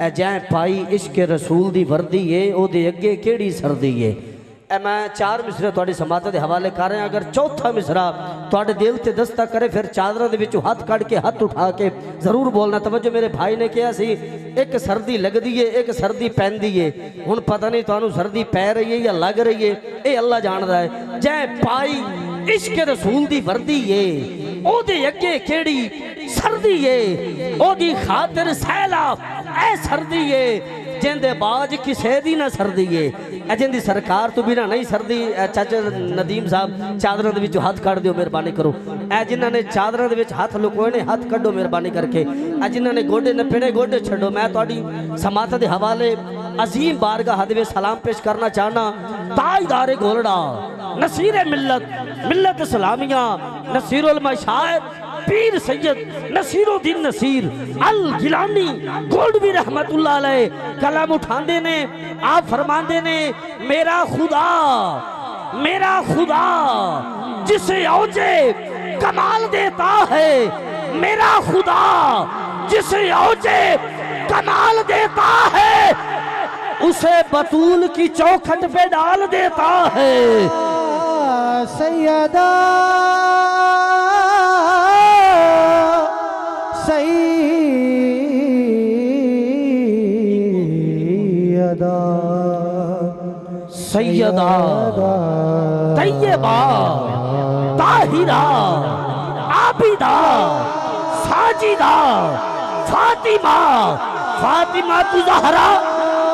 जै पाई इश्क रसूल दी वर्दी है ओदे अगे केड़ी सर्दी है। मैं 4 मिसरे तुहाडी समात के हवाले कर रहा। अगर चौथा मिसरा तुहाडे दिल ते दस्तक करे फिर चादर दे विचों हाथ कढ़ के हाथ उठा के जरूर बोलना। तवज्जो मेरे भाई ने कहा सी एक सर्दी लगदी है एक सर्दी पैंदी है। हुण पता नहीं तुहानू सर्दी पै रही है या लग रही है, ये अल्लाह जानदा है। जै पाई इश्क रसूल दी वर्दी है ओदे अगे केड़ी सर्दी है। ओदी खातिर सैला ऐ सर्दी है जिंदे बाज किसे दी ना सर्दी है। जिंदी सरकार तो बिना नहीं सर्दी। चाचा नदीम साहब चादरों के हाथ कढ़ दो मेहरबानी करो। जिन्होंने चादरों के हाथ लुकोए ने हाथ कढ़ो मेहरबानी करके। जिन्होंने गोडे नपेड़े गोडे छो। मैं थोड़ी समात के हवाले अजीम बारगाह हद सलाम पेश करना चाहना। ताजदारे गोलड़ा नसीर मिल्लत मिल्लत सलामिया नसीरुल मशाइख पीर सैयद नसीरुद्दीन नसीर अल गिलानी गोल्डवी रहमतुल्लाह अलैह कलम उठाते ने। आप फरमाते ने मेरा खुदा जिसे औजे कमाल देता है। मेरा खुदा जिसे औजे कमाल देता है उसे बतूल की चौखट पे डाल देता है। सैयदा सैयदा तैयबा ताहिरा आबिदा साजिदा फातिमा फातिमा ज़हरा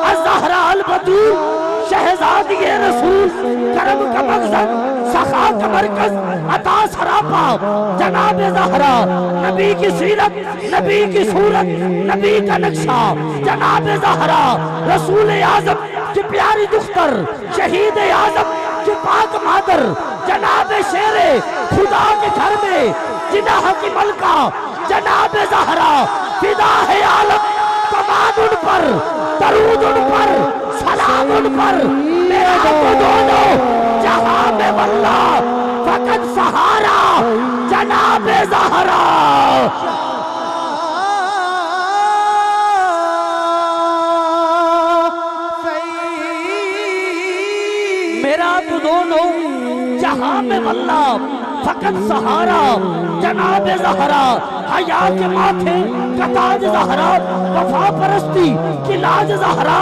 अज़हरा अल बतूल शहजादी रसूल करम का मकसद सखा का मरकज अता सरापा जनाब ज़हरा नबी की सीरत नबी की सूरत नबी का नक्शा जनाब ज़हरा रसूल आज़म की प्यारी दुख्तर शहीद आज़म की पाक मादर जनाब शेरे खुदा के घर में जिनाह की मलका जनाब ज़हरा फिदा है आलम कमान उन पर दरूद उन पर सलाम उन पर मेरा तो दोनों जहां में वल्ला फकत सहारा जनाब ज़हरा। मेरा तो दोनों जहां में वल्ला फकत सहारा जनाब ज़हरा। हया के माथे कताज ज़हरा वफा परस्ती की लाज ज़हरा।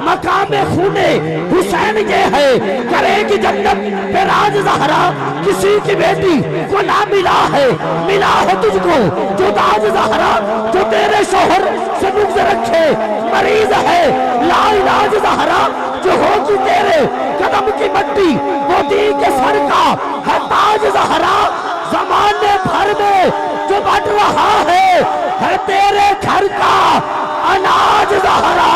मकाम खूने हुसैन ये है करेगी जन्नत पे राज ज़हरा। किसी की बेटी को ना मिला है तुझको जो ताज ज़हरा। जो तेरे शोहर से बुग़्ज़ रखे मरीज है लाइलाज ज़हरा। जो होगी तेरे कदम की मट्टी वो दी के सर का है ताज ज़हरा। ज़माने भर में जो बढ़ रहा है तेरे घर का अनाज ज़हरा।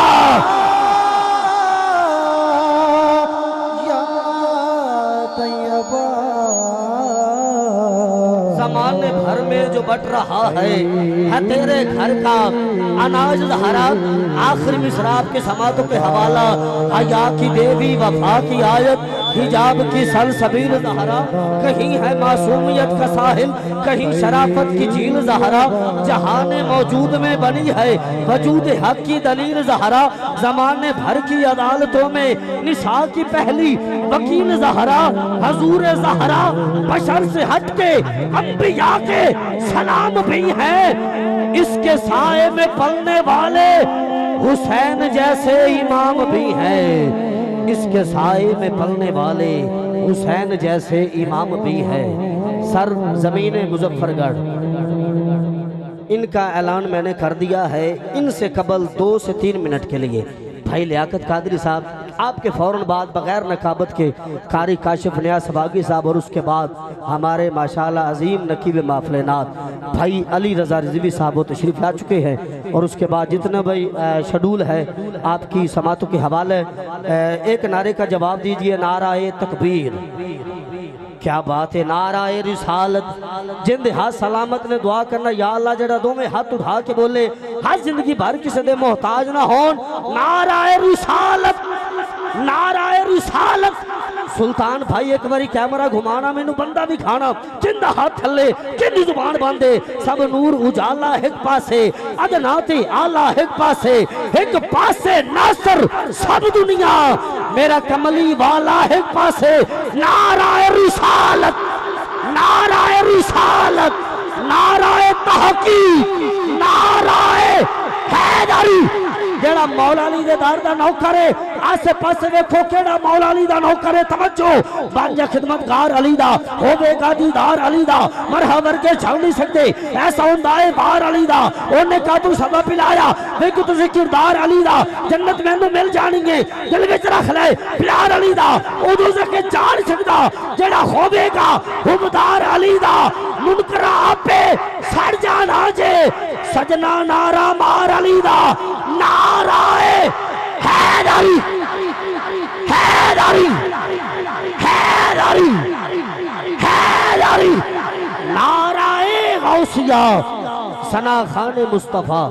ज़माने भर में जो बढ़ रहा है तेरे घर का अनाज ज़हरा। आखिर मिसराब के समातों के हवाला हया की देवी वफा की आयत हिजाब की सलसबील ज़हरा। कहीं है मासूमियत का साहिल कहीं शराफत की झील ज़हरा। जहाने मौजूद में बनी है वजूद हक की दलील ज़हरा। ज़माने भर की अदालतों में निसा की पहली वकील ज़हरा। हजूर ज़हरा बशर से हटके अंबिया के सलाम भी हैं। इसके साए में पलने वाले हुसैन जैसे इमाम भी हैं। इसके साए में पलने वाले हुसैन जैसे इमाम भी है। सर ज़मीन मुजफ्फरगढ़ इनका ऐलान मैंने कर दिया है। इनसे कबल 2 से 3 मिनट के लिए भाई लियाकत कादरी साहब आपके फ़ौरन बाद बग़ैर नकाबत के कारी काशिफ नियाज़ सबागी साहब और उसके बाद हमारे माशाअल्लाह अजीम नकीब माफलेनात भाई अली रज़ा रिज़वी साहब वो तशरीफ़ ला चुके हैं। और उसके बाद जितना भाई शेड्यूल है आपकी समातों के हवाले एक नारे का जवाब दीजिए। नाराए तकबीर क्या बात है। नाराए रिसालत जिंद हाथ सलामत ने दुआ करना या अल्लाह जड़ा दो में हाथ उठा के बोले हर जिंदगी भर किसी दे मोहताज ना होन। नाराए रिसालत सुल्तान भाई एक बारी कैमरा घुमाना मैनू बंदा भी खाना जिंदा हाथ थले किंदी जुबान बांधे सब नूर उजाला एक पासे अदनाते आला एक पासे नासर सब दुनिया मेरा कमली वाला एक पासे नाराए रिसालत नाराए तहकीक नाराए हैदरी जेड़ा मौला अली दे दर दा नौकर है आसे पासे देखो केड़ा मौला अली दा नौकर है तवज्जो बांजा खिदमतगार अली दा होवेगा दीदार अली दा मरहा वर्गे छल नहीं सकते ऐसा हुंदा है बार अली दा ओने कादू सबब पिलाया देखो तुसी किरदार अली दा जन्नत मैनू मिल जानी है दिल विच रख ले प्यार अली दा उदों तक जान सकदा जेड़ा होवेगा हुबदार अली दा मुनकरा आपे सड़ जाना जे सजना नारा मार अली दा नाराए हैदरी हैदरी हैदरी हैदरी नाराए गौसिया सना खान मुस्तफा